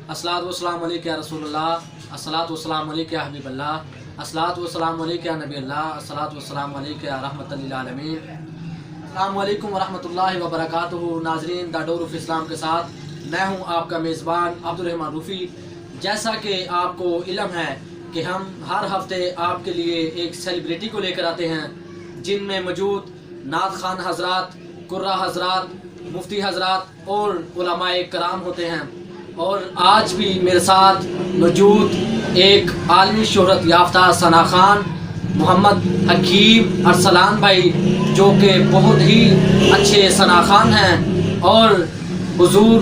अस्सलातु वस्सलामु अलैका या रसूलल्लाह, अस्सलातु वस्सलामु अलैका या हबीबल्लाह, अस्सलातु वस्सलामु अलैका या नबील्लाह, अस्सलातु वस्सलामु अलैका या रहमतल लिल आलमीन। अस्सलामु अलैकुम व रहमतुल्लाहि व बरकातुहू। नाज़रीन, द डोर ऑफ इस्लाम के साथ मैं हूं आपका मेज़बान अब्दुल रहमान रूफ़ी। जैसा कि आपको इल्म है कि हम हर हफ्ते आपके लिए एक सेलिब्रिटी को लेकर आते हैं जिनमें मौजूद नात खान हज़रात, कुर्रा हज़रात, मुफ्ती हज़रात और उलमाए कराम होते हैं। और आज भी मेरे साथ मौजूद एक आलमी शोहरत याफ्ता सना खान मोहम्मद हकीम अरसलान भाई, जो कि बहुत ही अच्छे सना खान हैं और हुजूर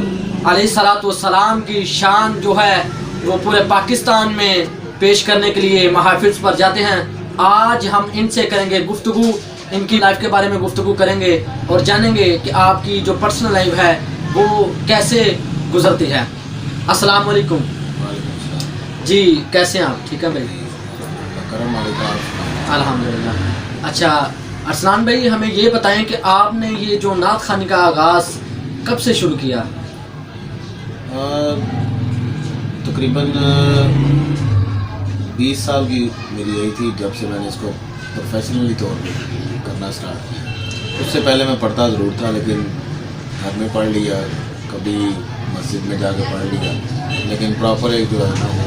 अलैहिस्सलातु वस्सलाम की शान जो है वो पूरे पाकिस्तान में पेश करने के लिए महफिल पर जाते हैं। आज हम इनसे करेंगे गुफ्तगू, इनकी लाइफ के बारे में गुफ्तगू करेंगे और जानेंगे कि आपकी जो पर्सनल लाइफ है वो कैसे गुजरती है। अस्सलाम वालेकुम जी, कैसे हैं आप? ठीक है भाई, अल्हम्दुलिल्लाह। अच्छा अरसलान भाई, हमें ये बताएं कि आपने ये जो नात खानी का आगाज़ कब से शुरू किया? तकरीबन 20 साल की मेरी यही थी जब से मैंने इसको प्रोफेशनली तौर पर करना स्टार्ट किया। उससे पहले मैं पढ़ता ज़रूर था, लेकिन घर में पढ़ लिया, कभी मस्जिद में जाकर पढ़ लिया, लेकिन प्रॉपर एक जो है ना वो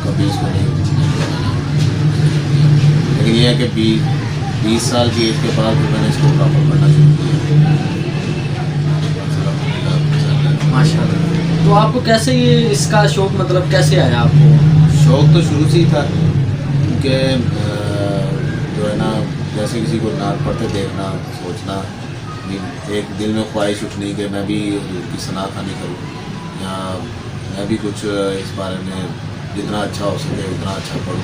कभी इसको नहीं। लेकिन ये है कि 20 साल की एज के बाद मैंने इसको प्रॉपर पढ़ना शुरू किया। माशाल्लाह। तो आपको कैसे ये इसका शौक़, मतलब कैसे आया आपको? शौक़ तो शुरू से ही था, क्योंकि जो है ना जैसे किसी को नात पढ़ते देखना, सोचना, एक दिल में ख्वाहिश उठनी कि मैं भी की सना खानी करूँ या मैं भी कुछ इस बारे में जितना अच्छा हो सके उतना अच्छा पढ़ूँ।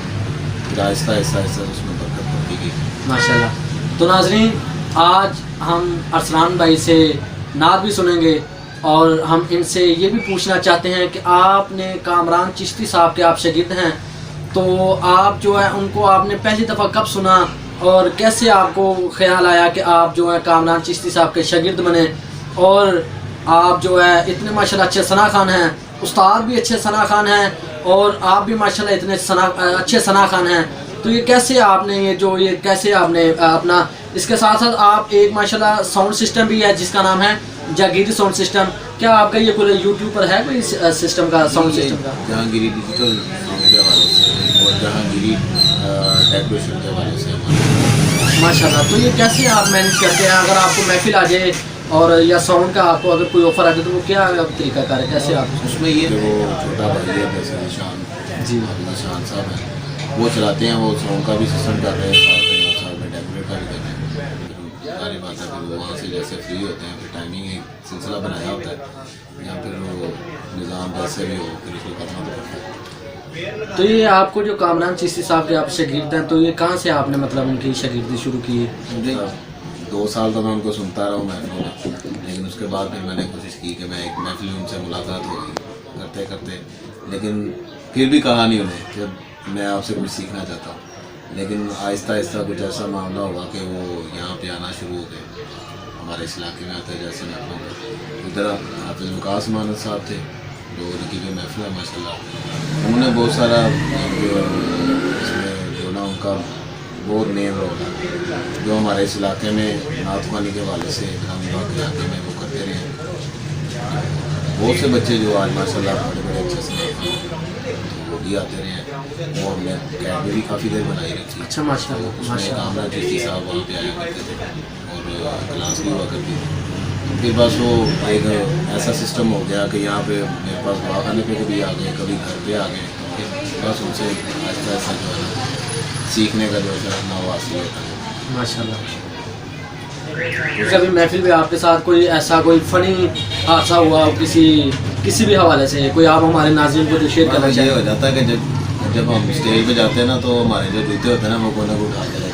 फिर आहिस्ता आहिस्ता उसमें बरकत बढ़ती गई माशाल्लाह। तो नाज़रीन, आज हम अरसलान भाई से नात भी सुनेंगे और हम इनसे ये भी पूछना चाहते हैं कि आपने कामरान चिश्ती साहब के आप शागिर्द हैं, तो आप जो है उनको आपने पहली दफ़ा कब सुना और कैसे आपको ख्याल आया कि आप जो है कामरान चिश्ती साहब के शागिर्द बने? और आप जो है इतने माशाल्लाह अच्छे सना खान हैं, उस्ताद भी अच्छे सना खान हैं और आप भी माशाल्लाह इतने अच्छे सना खान हैं, तो ये कैसे आपने कैसे आपने अपना, इसके साथ साथ आप एक माशाल्लाह साउंड सिस्टम भी है जिसका नाम है जहांगीरी साउंड सिस्टम। क्या आपका ये कोई यूट्यूब पर है कोई सिस्टम का, साउंड सिस्टम का? जहांगीरी डिजिटल साउंड के हवाले से और जहांगीरी डेकोरेशन के हवाले से माशाल्लाह। तो ये कैसे आप मैनेज करते हैं? अगर आपको महफिल आ जाए और या साउंड का आपको अगर कोई ऑफर आ जाए तो वो क्या तरीका कार है, कैसे आप उसमें? ये वो छोटा भाई है जैसे निशान जी, निशान साहब हैं, वो चलाते हैं, वो साउंड का भी सिस्टम कर रहे हैं, साथ में डेकोरेट का भी कर रहे हैं। सारी बात है, फिर वो वहाँ से जैसे फ्री होते हैं, फिर टाइमिंग एक सिलसिला बनाया होता है या फिर वो निज़ाम जैसे भी हो फिर उसको करना तो पड़ता है। तो ये आपको जो कामरान चिश्ती साहब के आप शागिर्द हैं, तो ये कहाँ से आपने मतलब उनकी शागिर्दी शुरू की? मुझे 2 साल तो मैं उनको सुनता रहा हूँ महफिलों में, लेकिन उसके बाद फिर मैंने कोशिश की कि मैं एक महफिल में उनसे मुलाकात हो गई करते करते, लेकिन फिर भी कहा नहीं उन्हें कि मैं आपसे कुछ सीखना चाहता हूँ। लेकिन आहिस्ता आहिस्ता कुछ ऐसा मामला हुआ कि वो यहाँ पे आना शुरू हो गए, हमारे इस इलाके में आते जैसे महफिलों में। इधर हाफिज़ वकास मानद साहब थे, जो उनकी भी महफिल है माशाल्लाह, उन्होंने बहुत सारा इसमें जो ना उनका बहुत मेन रोल है, जो हमारे इस इलाके में नात ख़्वानी के हवाले से इलाके में वो करते रहे। बहुत से बच्चे जो आज माशाल्लाह बड़े बड़े अच्छे से वो भी आते रहे हैं, वो हमने अकेडमी भी काफ़ी देर बनाई रखी। अच्छा माशाल्लाह। कामरान चिश्ती साहब वहाँ पे आया करते थे और क्लास भी हुआ करती थी। फिर बस वो एक ऐसा सिस्टम हो गया कि यहाँ पे मेरे पास दवाखाने पे कभी आ गए, कभी घर पे आ गए, फिर बस उनसे आहिस्ता आहिस्ता जो है सीखने का जो है ना वो हासिल होता है माशाल्लाह। कभी महफिल में आपके साथ कोई ऐसा कोई फ़नी हादसा हुआ हो किसी भी हवाले से, कोई आप हमारे नाज़रीन को जो शेयर करना ये चाहिए? हो जाता है कि जब हम स्टेज पे जाते हैं ना तो हमारे जो जूते होते हैं ना वो कोई ना कोई उठाते हैं।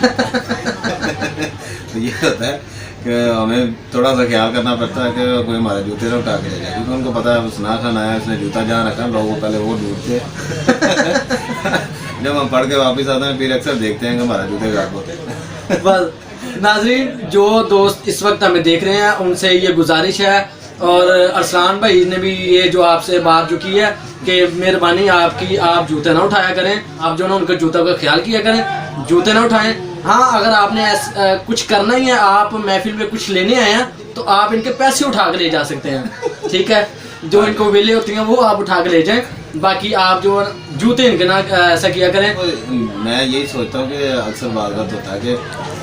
तो ये होता है कि हमें थोड़ा सा ख्याल करना पड़ता है कि कोई हमारे जूते ना उठा के ले जाए, क्योंकि उनको पता है सना खान आया, उसने जूता जहाँ रखा लोगों को पहले वो ढूंढते जब हम पढ़ के वापस आते हैं फिर अक्सर देखते हैं कि हमारे जूते गायब होते हैं। बस नाज़रीन, जो दोस्त इस वक्त हमें देख रहे हैं उनसे ये गुजारिश है اور ارسلان بھائی نے بھی یہ جو آپ سے بات جو کی ہے کہ مہربانی آپ کی، آپ جوتے نہ اٹھایا کریں، آپ جو نا ان کے جوتوں کا خیال کیا کریں، جوتے نہ اٹھائیں. ہاں اگر آپ نے کچھ کرنا ہی ہے، آپ محفل میں کچھ لینے آئے ہیں تو آپ ان کے پیسے اٹھا کے لے جا سکتے ہیں، ٹھیک ہے. جو ان کو ویلے ہوتی ہیں وہ آپ اٹھا کے لے جائیں، باقی آپ جو جوتے ان کے نہ ایسا کیا کریں. میں یہی سوچتا ہوں کہ اکثر بات ہوتا ہے کہ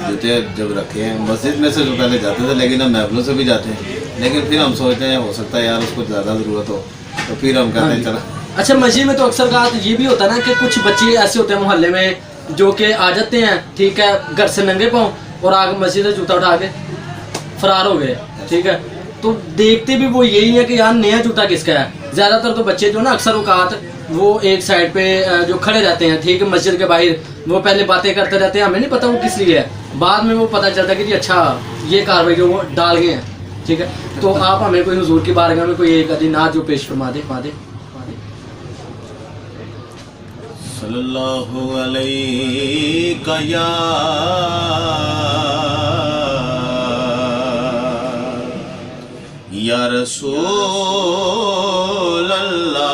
جوتے جب رکھے ہیں مسجد میں سے جو پہلے جاتے تھے، لیکن ہم محفلوں سے بھی جاتے ہیں، لیکن پھر ہم سوچتے ہیں ہو سکتا ہے یار اس کو زیادہ ضرورت ہو، تو پھر ہم کہتے ہیں چلو. اچھا مسجد میں تو اکثر بات یہ بھی ہوتا ہے نا کہ کچھ بچے ایسے ہوتے ہیں محلے میں جو کہ آ جاتے ہیں، ٹھیک ہے، گھر سے ننگے پاؤں اور آگے مسجد سے جوتا اٹھا کے فرار ہو گئے، ٹھیک ہے. تو دیکھتے بھی وہ یہی ہے کہ یار نیا جوتا کس کا ہے. زیادہ تر تو بچے جو نا اکثر اوقات وہ ایک سائڈ پہ جو کھڑے رہتے ہیں، ٹھیک ہے، مسجد کے باہر وہ پہلے باتیں کرتے رہتے ہیں، ہمیں نہیں پتہ وہ کس لیے ہے، بعد میں وہ پتہ چلتا ہے کہ جی اچھا یہ کاروائی جو وہ ڈال گئے ہیں، ٹھیک ہے. تو آپ ہمیں کوئی حضور کی بارگاہ میں کوئی ایک ادھی نعت جو پیش فرما دے. صلی اللہ علیہ یا یا رسول اللہ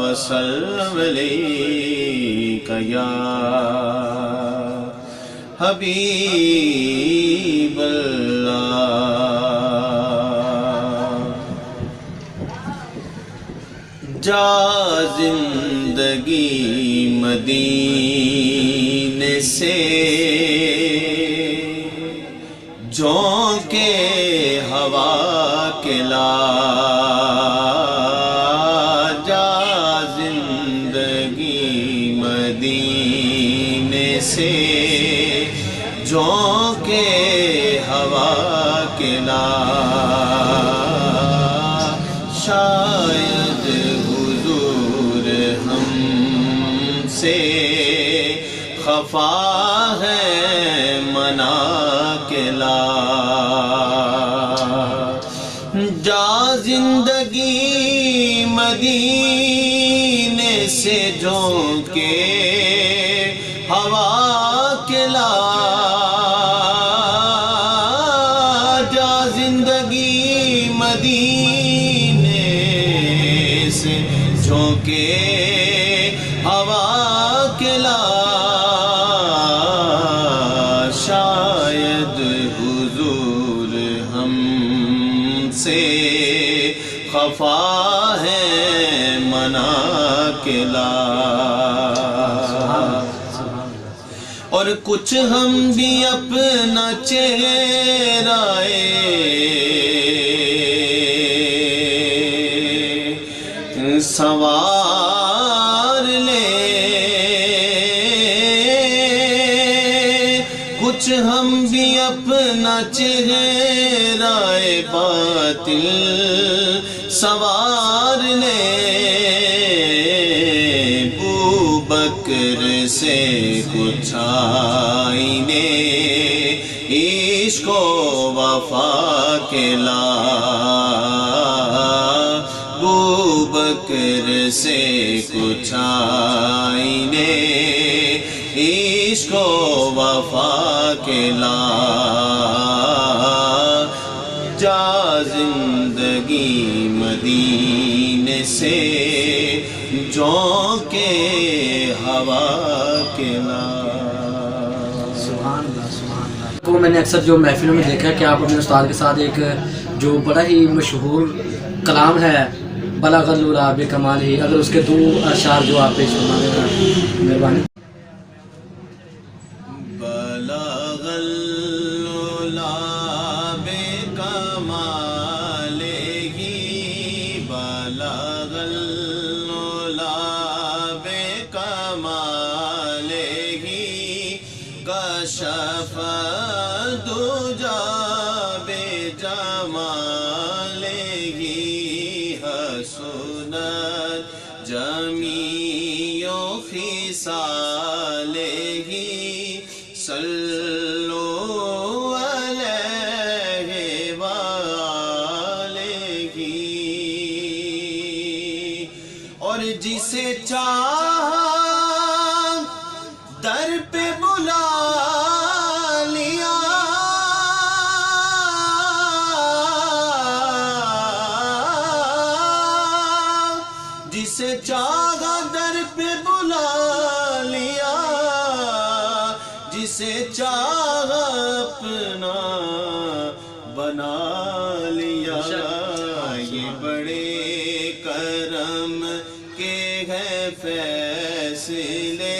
وسلم علیک یا حبیب اللہ. جا زندگی مدینے سے جھونکے ہوا کے لا، جا زندگی مدینے سے جھونکے ہوا کے لا. شاید حضور ہم سے خفا ہے منا کے لا. جا زندگی مدینے سے جھونکے ہوا کے لا، جا زندگی مدینے سے جھونکے ہوا کے لا. شاید حضور ہم سے خفا ہے منا کے لا. اور کچھ ہم بھی اپنا چہرہ سنوار لیں، کچھ ہم بھی اپنا چہرہ باطل سنوار لیں. بکر سے کچھ آئینے عشق و وفا کے لا، بکر سے کچھ آئینے عشق و وفا کے لا. جا زندگی مدینے سے جھونکے ہوا کے لا. سبحان اللہ سبحان اللہ. کو میں نے اکثر جو محفلوں میں دیکھا ہے کہ آپ اپنے استاد کے ساتھ ایک جو بڑا ہی مشہور کلام ہے بلغ العلا بکمالہ، اگر اس کے دو اشعار جو آپ پیش فرما دیں مہربانی. بلغ العلا بکمالہ، بلغ العلا بکمالہ، کشف الدجی بجمالہ، حسنت جمیع خصالہ، صلوا علیہ وآلہ. اور جسے چاہا در پہ بلا لیا، جسے چاہا در پہ بلا لیا، جسے چاہا اپنا بنا لیا، یہ بڑے کرم کے ہیں فیصلے،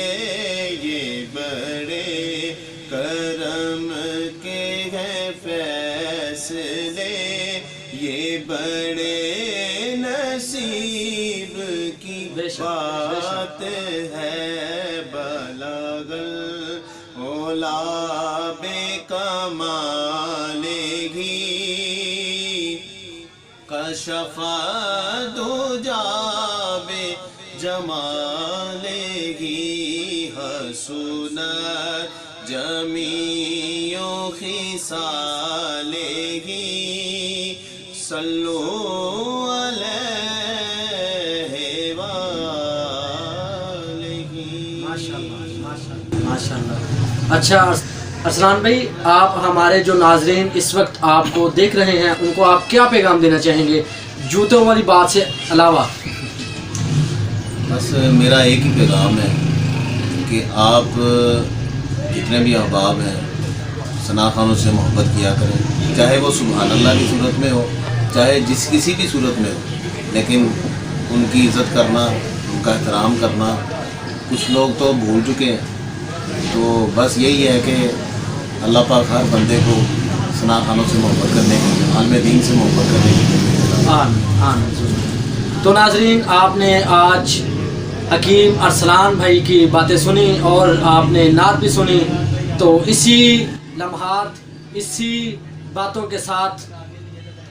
یہ بڑے کرم کے ہیں فیصلے، یہ بڑے نصیب کی بات ہے، بلغ الاولا بے کمال ہی، کشف دجا بے جمال ہی، حسنت جمیع خصال ہی، صلو علیہ وآلہ۔ ماشاءاللہ۔ اچھا ارسلان بھائی، آپ ہمارے جو ناظرین اس وقت آپ کو دیکھ رہے ہیں ان کو آپ کیا پیغام دینا چاہیں گے جوتوں والی بات سے علاوہ؟ بس میرا ایک ہی پیغام ہے کہ آپ جتنے بھی احباب ہیں ثنا خانوں سے محبت کیا کریں، چاہے وہ سبحان اللہ کی صورت میں ہو، چاہے کسی بھی صورت میں ہو، لیکن ان کی عزت کرنا، ان کا احترام کرنا کچھ لوگ تو بھول چکے ہیں۔ تو بس یہی ہے کہ اللہ پاک ہر بندے کو ثنا خانوں سے محبت کرنے کی، عالم دین سے محبت کرنے کی۔ آمین آمین۔ تو ناظرین، آپ نے آج حکیم ارسلان بھائی کی باتیں سنی اور آپ نے نعت بھی سنی، تو اسی لمحات، اسی باتوں کے ساتھ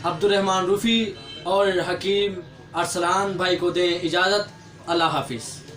عبدالرحمن روفی اور حکیم ارسلان بھائی کو دیں اجازت۔ اللہ حافظ۔